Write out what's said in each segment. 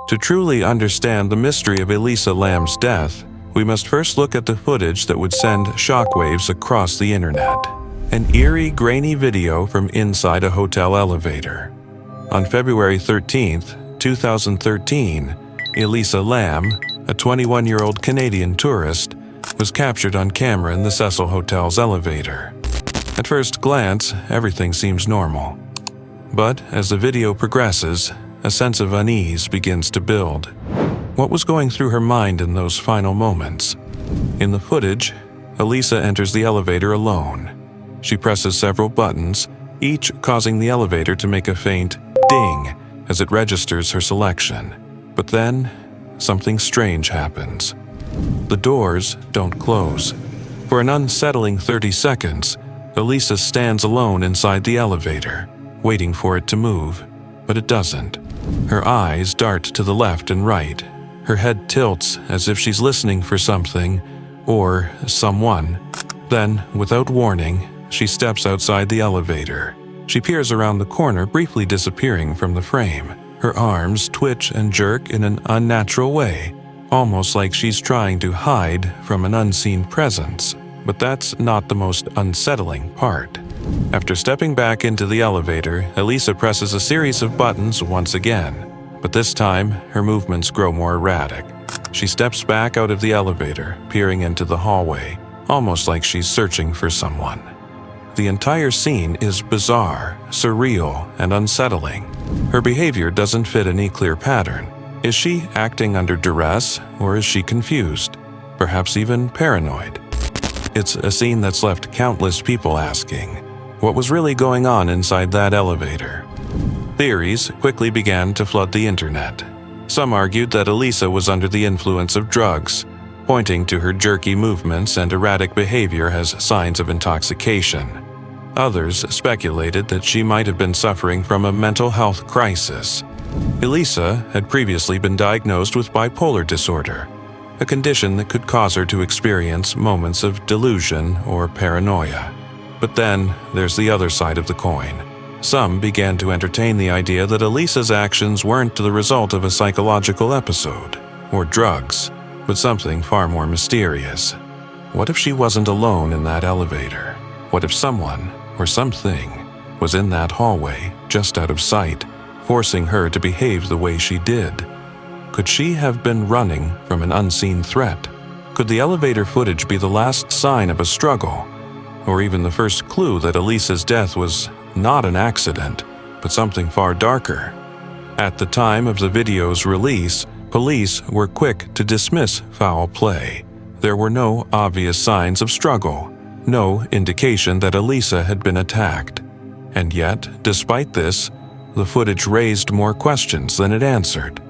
To truly understand the mystery of Elisa Lam's death, we must first look at the footage that would send shockwaves across the internet. An eerie, grainy video from inside a hotel elevator. On February 13th, 2013, Elisa Lam, a 21-year-old Canadian tourist, was captured on camera in the Cecil Hotel's elevator. At first glance, everything seems normal. But as the video progresses, a sense of unease begins to build. What was going through her mind in those final moments? In the footage, Elisa enters the elevator alone. She presses several buttons, each causing the elevator to make a faint ding as it registers her selection. But then, something strange happens. The doors don't close. For an unsettling 30 seconds, Elisa stands alone inside the elevator, waiting for it to move, but it doesn't. Her eyes dart to the left and right. Her head tilts as if she's listening for something or someone. Then, without warning, she steps outside the elevator. She peers around the corner, briefly disappearing from the frame. Her arms twitch and jerk in an unnatural way, almost like she's trying to hide from an unseen presence. But that's not the most unsettling part. After stepping back into the elevator, Elisa presses a series of buttons once again. But this time, her movements grow more erratic. She steps back out of the elevator, peering into the hallway, almost like she's searching for someone. The entire scene is bizarre, surreal, and unsettling. Her behavior doesn't fit any clear pattern. Is she acting under duress, or is she confused? Perhaps even paranoid? It's a scene that's left countless people asking, what was really going on inside that elevator? Theories quickly began to flood the internet. Some argued that Elisa was under the influence of drugs, pointing to her jerky movements and erratic behavior as signs of intoxication. Others speculated that she might have been suffering from a mental health crisis. Elisa had previously been diagnosed with bipolar disorder, a condition that could cause her to experience moments of delusion or paranoia. But then there's the other side of the coin. Some began to entertain the idea that Elisa's actions weren't the result of a psychological episode or drugs, but something far more mysterious. What if she wasn't alone in that elevator? What if someone or something was in that hallway, just out of sight, forcing her to behave the way she did? Could she have been running from an unseen threat? Could the elevator footage be the last sign of a struggle, or even the first clue that Elisa's death was not an accident, but something far darker? At the time of the video's release, police were quick to dismiss foul play. There were no obvious signs of struggle, no indication that Elisa had been attacked. And yet, despite this, the footage raised more questions than it answered.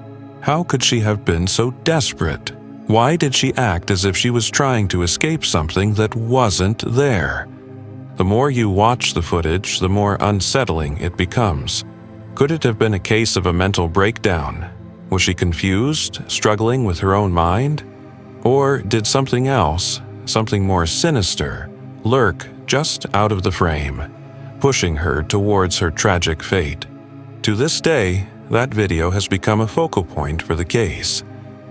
How could she have been so desperate? Why did she act as if she was trying to escape something that wasn't there? The more you watch the footage, the more unsettling it becomes. Could it have been a case of a mental breakdown? Was she confused, struggling with her own mind? Or did something else, something more sinister, lurk just out of the frame, pushing her towards her tragic fate? To this day, that video has become a focal point for the case.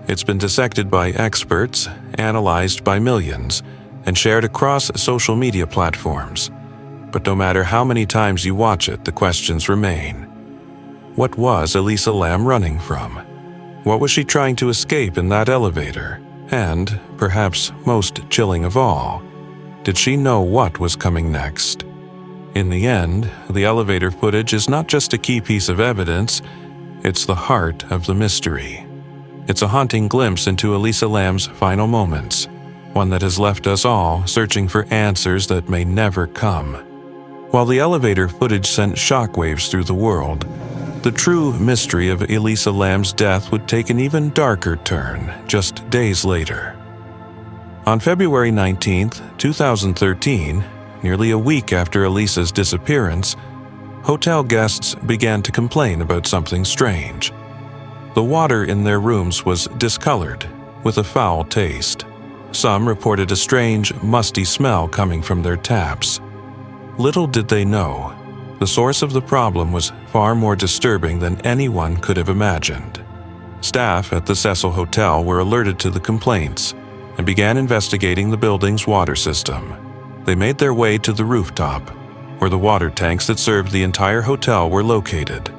It's been dissected by experts, analyzed by millions, and shared across social media platforms. But no matter how many times you watch it, the questions remain. What was Elisa Lam running from? What was she trying to escape in that elevator? And, perhaps most chilling of all, did she know what was coming next? In the end, the elevator footage is not just a key piece of evidence, it's the heart of the mystery. It's a haunting glimpse into Elisa Lam's final moments, one that has left us all searching for answers that may never come. While the elevator footage sent shockwaves through the world, the true mystery of Elisa Lam's death would take an even darker turn just days later. On February 19, 2013, nearly a week after Elisa's disappearance, hotel guests began to complain about something strange. The water in their rooms was discolored, with a foul taste. Some reported a strange, musty smell coming from their taps. Little did they know, the source of the problem was far more disturbing than anyone could have imagined. Staff at the Cecil Hotel were alerted to the complaints and began investigating the building's water system. They made their way to the rooftop, where the water tanks that served the entire hotel were located.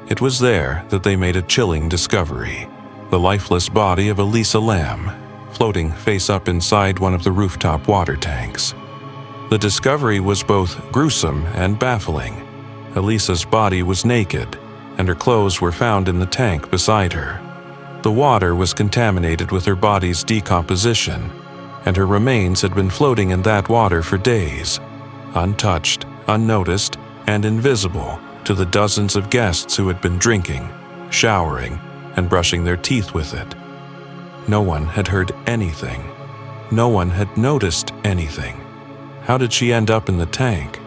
It was there that they made a chilling discovery: the lifeless body of Elisa Lam, floating face up inside one of the rooftop water tanks. The discovery was both gruesome and baffling. Elisa's body was naked, and her clothes were found in the tank beside her. The water was contaminated with her body's decomposition, and her remains had been floating in that water for days, untouched, unnoticed, and invisible to the dozens of guests who had been drinking, showering, and brushing their teeth with it. No one had heard anything. No one had noticed anything. How did she end up in the tank?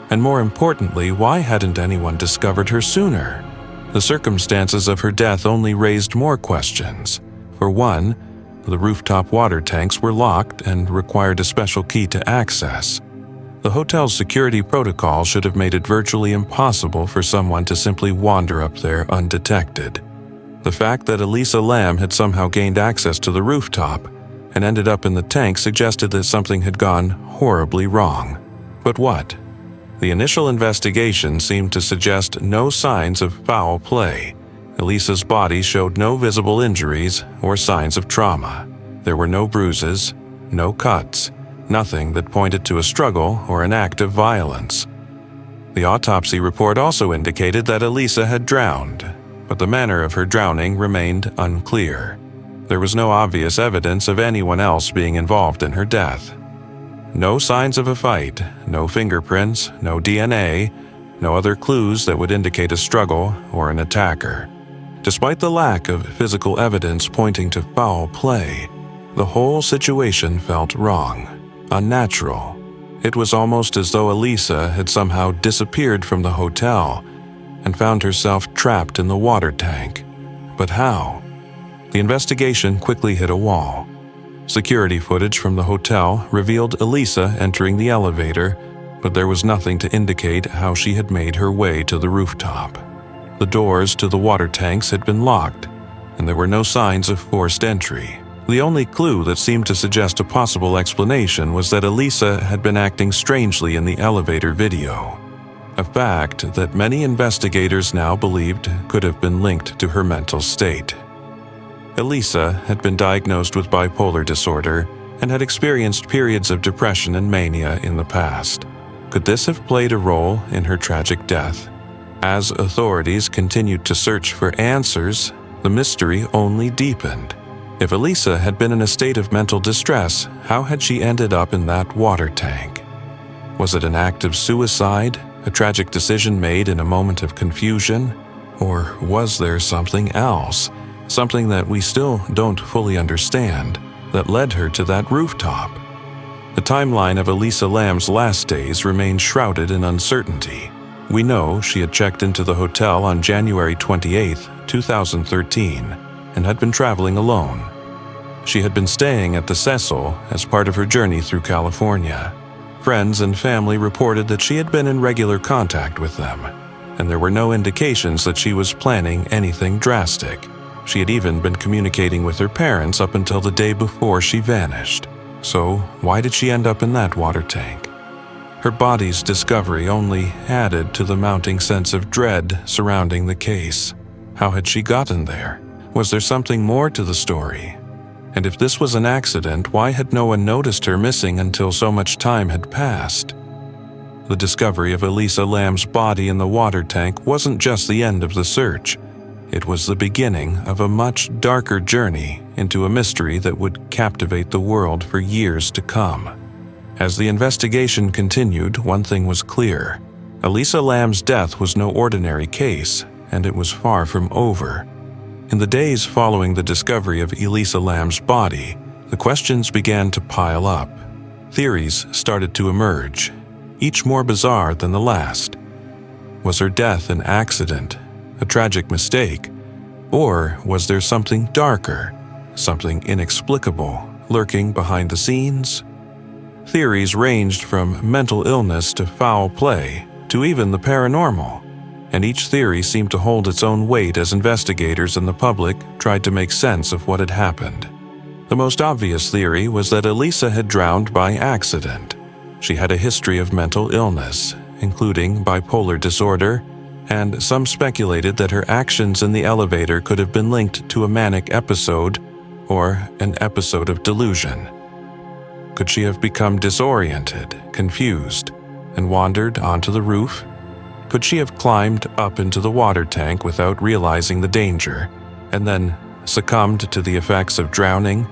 And more importantly, why hadn't anyone discovered her sooner? The circumstances of her death only raised more questions. For one, the rooftop water tanks were locked and required a special key to access. The hotel's security protocol should have made it virtually impossible for someone to simply wander up there undetected. The fact that Elisa Lam had somehow gained access to the rooftop and ended up in the tank suggested that something had gone horribly wrong. But what? The initial investigation seemed to suggest no signs of foul play. Elisa's body showed no visible injuries or signs of trauma. There were no bruises, no cuts, nothing that pointed to a struggle or an act of violence. The autopsy report also indicated that Elisa had drowned, but the manner of her drowning remained unclear. There was no obvious evidence of anyone else being involved in her death. No signs of a fight, no fingerprints, no DNA, no other clues that would indicate a struggle or an attacker. Despite the lack of physical evidence pointing to foul play, the whole situation felt wrong, unnatural. It was almost as though Elisa had somehow disappeared from the hotel and found herself trapped in the water tank. But how? The investigation quickly hit a wall. Security footage from the hotel revealed Elisa entering the elevator, but there was nothing to indicate how she had made her way to the rooftop. The doors to the water tanks had been locked, and there were no signs of forced entry. The only clue that seemed to suggest a possible explanation was that Elisa had been acting strangely in the elevator video, a fact that many investigators now believed could have been linked to her mental state. Elisa had been diagnosed with bipolar disorder and had experienced periods of depression and mania in the past. Could this have played a role in her tragic death? As authorities continued to search for answers, the mystery only deepened. If Elisa had been in a state of mental distress, how had she ended up in that water tank? Was it an act of suicide, a tragic decision made in a moment of confusion? Or was there something else? Something that we still don't fully understand, that led her to that rooftop. The timeline of Elisa Lam's last days remains shrouded in uncertainty. We know she had checked into the hotel on January 28, 2013, and had been traveling alone. She had been staying at the Cecil as part of her journey through California. Friends and family reported that she had been in regular contact with them, and there were no indications that she was planning anything drastic. She had even been communicating with her parents up until the day before she vanished. So, why did she end up in that water tank? Her body's discovery only added to the mounting sense of dread surrounding the case. How had she gotten there? Was there something more to the story? And if this was an accident, why had no one noticed her missing until so much time had passed? The discovery of Elisa Lam's body in the water tank wasn't just the end of the search. It was the beginning of a much darker journey into a mystery that would captivate the world for years to come. As the investigation continued, one thing was clear. Elisa Lam's death was no ordinary case, and it was far from over. In the days following the discovery of Elisa Lam's body, the questions began to pile up. Theories started to emerge, each more bizarre than the last. Was her death an accident? A tragic mistake? Or was there something darker, something inexplicable, lurking behind the scenes? Theories ranged from mental illness to foul play to even the paranormal. and each theory seemed to hold its own weight as investigators and the public tried to make sense of what had happened. The most obvious theory was that Elisa had drowned by accident. She had a history of mental illness, including bipolar disorder, and some speculated that her actions in the elevator could have been linked to a manic episode or an episode of delusion. Could she have become disoriented, confused, and wandered onto the roof? Could she have climbed up into the water tank without realizing the danger, and then succumbed to the effects of drowning?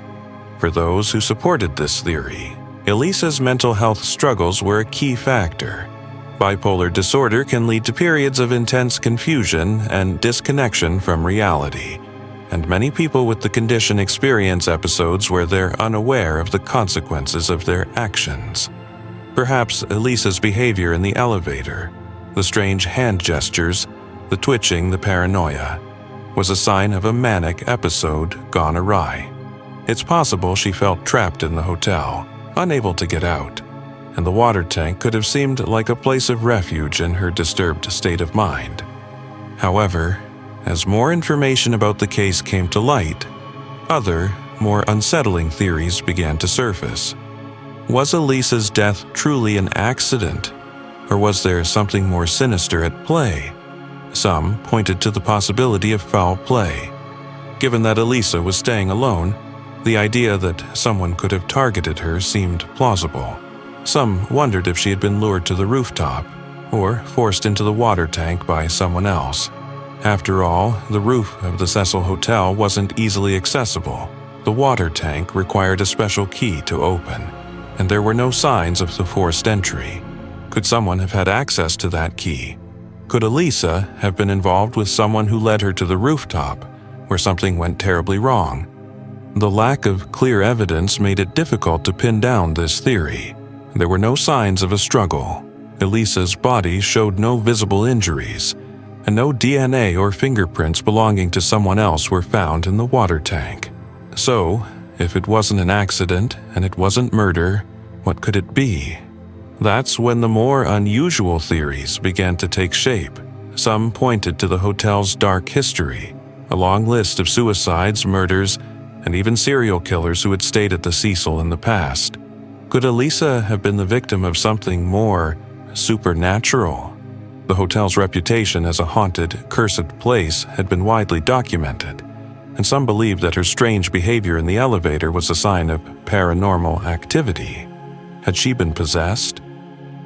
For those who supported this theory, Elisa's mental health struggles were a key factor. Bipolar disorder can lead to periods of intense confusion and disconnection from reality, and many people with the condition experience episodes where they're unaware of the consequences of their actions. Perhaps Elisa's behavior in the elevator, the strange hand gestures, the twitching, the paranoia, was a sign of a manic episode gone awry. It's possible she felt trapped in the hotel, unable to get out, and the water tank could have seemed like a place of refuge in her disturbed state of mind. However, as more information about the case came to light, other, more unsettling theories began to surface. Was Elisa's death truly an accident, or was there something more sinister at play? Some pointed to the possibility of foul play. Given that Elisa was staying alone, the idea that someone could have targeted her seemed plausible. Some wondered if she had been lured to the rooftop or forced into the water tank by someone else. After all, the roof of the Cecil Hotel wasn't easily accessible. The water tank required a special key to open, and there were no signs of the forced entry. Could someone have had access to that key? Could Elisa have been involved with someone who led her to the rooftop, where something went terribly wrong? The lack of clear evidence made it difficult to pin down this theory. There were no signs of a struggle. Elisa's body showed no visible injuries, and no DNA or fingerprints belonging to someone else were found in the water tank. So, if it wasn't an accident and it wasn't murder, what could it be? That's when the more unusual theories began to take shape. Some pointed to the hotel's dark history, a long list of suicides, murders, and even serial killers who had stayed at the Cecil in the past. Could Elisa have been the victim of something more supernatural? The hotel's reputation as a haunted, cursed place had been widely documented, and some believed that her strange behavior in the elevator was a sign of paranormal activity. Had she been possessed?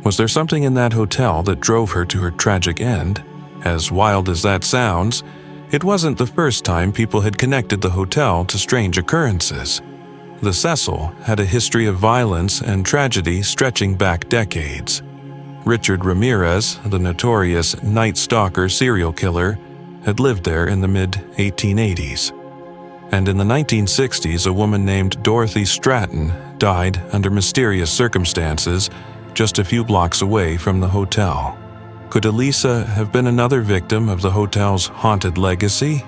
Was there something in that hotel that drove her to her tragic end? As wild as that sounds, it wasn't the first time people had connected the hotel to strange occurrences. The Cecil had a history of violence and tragedy stretching back decades. Richard Ramirez, the notorious Night Stalker serial killer, had lived there in the mid-1880s. And in the 1960s, a woman named Dorothy Stratton died under mysterious circumstances just a few blocks away from the hotel. Could Elisa have been another victim of the hotel's haunted legacy?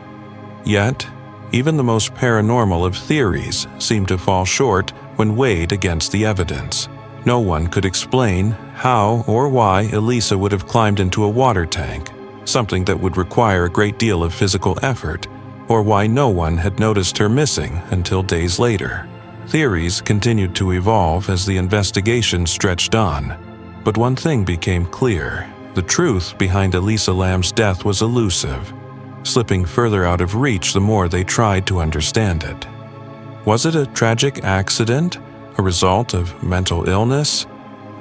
Yet, even the most paranormal of theories seemed to fall short when weighed against the evidence. No one could explain how or why Elisa would have climbed into a water tank, something that would require a great deal of physical effort, or why no one had noticed her missing until days later. Theories continued to evolve as the investigation stretched on, but one thing became clear. The truth behind Elisa Lam's death was elusive, slipping further out of reach the more they tried to understand it. Was it a tragic accident, a result of mental illness?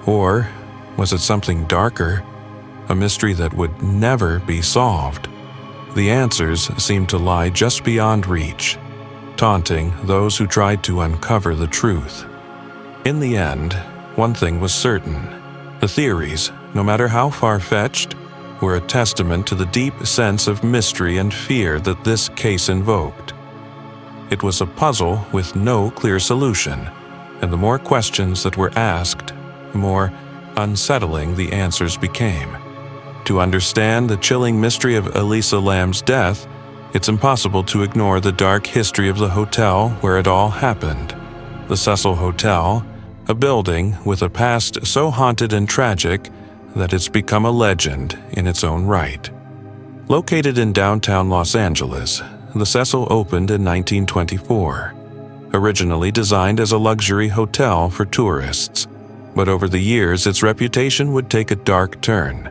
Or was it something darker, a mystery that would never be solved? The answers seemed to lie just beyond reach, taunting those who tried to uncover the truth. In the end, one thing was certain. The theories, no matter how far-fetched, were a testament to the deep sense of mystery and fear that this case invoked. It was a puzzle with no clear solution, and the more questions that were asked, the more unsettling the answers became. To understand the chilling mystery of Elisa Lam's death, it's impossible to ignore the dark history of the hotel where it all happened. The Cecil Hotel, a building with a past so haunted and tragic that it's become a legend in its own right. Located in downtown Los Angeles, the Cecil opened in 1924. Originally designed as a luxury hotel for tourists, but over the years its reputation would take a dark turn,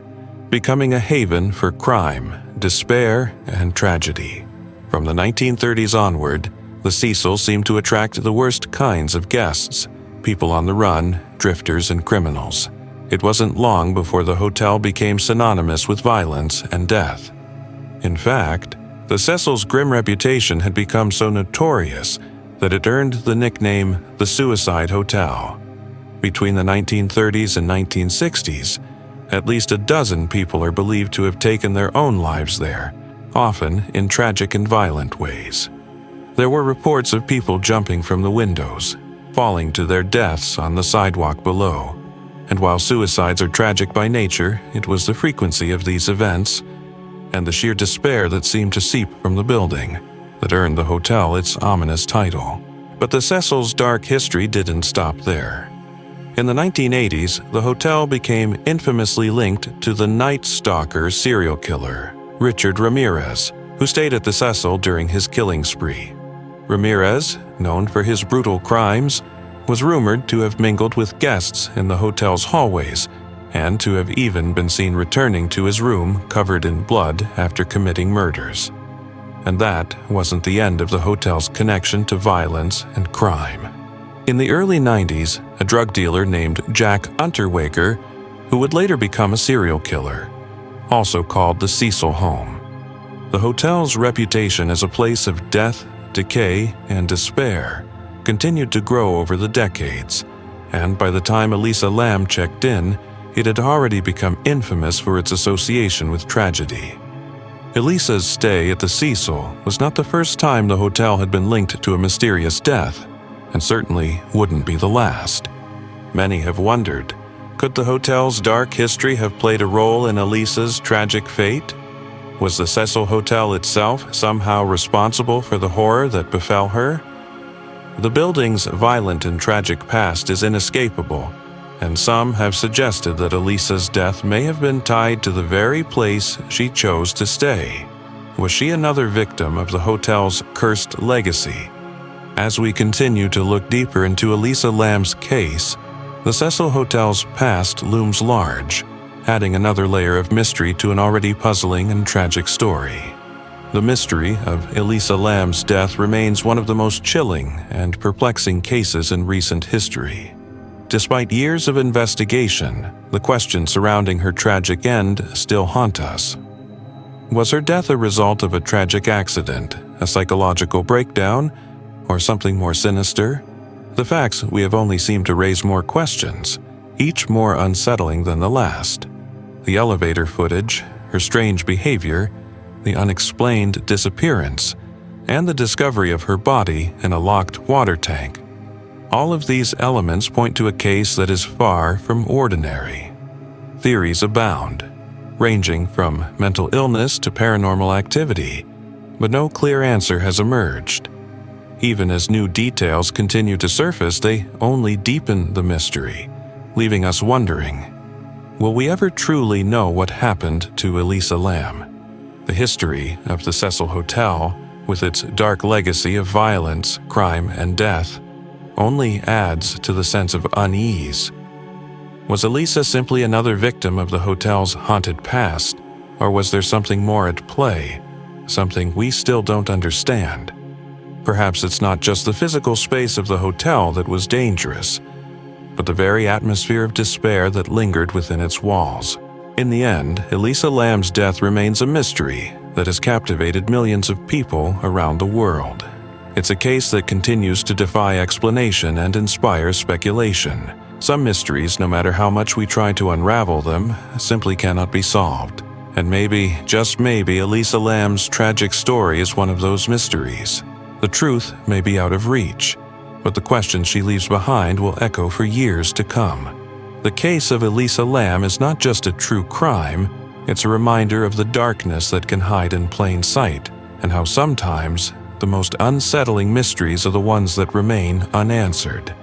becoming a haven for crime, despair, and tragedy. From the 1930s onward, the Cecil seemed to attract the worst kinds of guests, people on the run, drifters, and criminals. It wasn't long before the hotel became synonymous with violence and death. In fact, the Cecil's grim reputation had become so notorious that it earned the nickname the Suicide Hotel. Between the 1930s and 1960s, at least a dozen people are believed to have taken their own lives there, often in tragic and violent ways. There were reports of people jumping from the windows, falling to their deaths on the sidewalk below. And while suicides are tragic by nature, it was the frequency of these events and the sheer despair that seemed to seep from the building that earned the hotel its ominous title. But the Cecil's dark history didn't stop there. In the 1980s, the hotel became infamously linked to the Night Stalker serial killer, Richard Ramirez, who stayed at the Cecil during his killing spree. Ramirez, known for his brutal crimes, was rumored to have mingled with guests in the hotel's hallways and to have even been seen returning to his room covered in blood after committing murders. And that wasn't the end of the hotel's connection to violence and crime. In the early 90s, a drug dealer named Jack Unterweger, who would later become a serial killer, also called the Cecil home. The hotel's reputation as a place of death, decay, and despair continued to grow over the decades, and by the time Elisa Lam checked in, it had already become infamous for its association with tragedy. Elisa's stay at the Cecil was not the first time the hotel had been linked to a mysterious death, and certainly wouldn't be the last. Many have wondered, could the hotel's dark history have played a role in Elisa's tragic fate? Was the Cecil Hotel itself somehow responsible for the horror that befell her? The building's violent and tragic past is inescapable, and some have suggested that Elisa's death may have been tied to the very place she chose to stay. Was she another victim of the hotel's cursed legacy? As we continue to look deeper into Elisa Lam's case, the Cecil Hotel's past looms large, adding another layer of mystery to an already puzzling and tragic story. The mystery of Elisa Lam's death remains one of the most chilling and perplexing cases in recent history. Despite years of investigation, the questions surrounding her tragic end still haunt us. Was her death a result of a tragic accident, a psychological breakdown, or something more sinister? The facts we have only seemed to raise more questions, each more unsettling than the last. The elevator footage, her strange behavior, the unexplained disappearance, and the discovery of her body in a locked water tank. All of these elements point to a case that is far from ordinary. Theories abound, ranging from mental illness to paranormal activity, but no clear answer has emerged. Even as new details continue to surface, they only deepen the mystery, leaving us wondering, will we ever truly know what happened to Elisa Lam? The history of the Cecil Hotel, with its dark legacy of violence, crime, and death, only adds to the sense of unease. Was Elisa simply another victim of the hotel's haunted past, or was there something more at play, something we still don't understand? Perhaps it's not just the physical space of the hotel that was dangerous, but the very atmosphere of despair that lingered within its walls. In the end, Elisa Lam's death remains a mystery that has captivated millions of people around the world. It's a case that continues to defy explanation and inspire speculation. Some mysteries, no matter how much we try to unravel them, simply cannot be solved. And maybe, just maybe, Elisa Lam's tragic story is one of those mysteries. The truth may be out of reach, but the questions she leaves behind will echo for years to come. The case of Elisa Lam is not just a true crime, it's a reminder of the darkness that can hide in plain sight, and how sometimes the most unsettling mysteries are the ones that remain unanswered.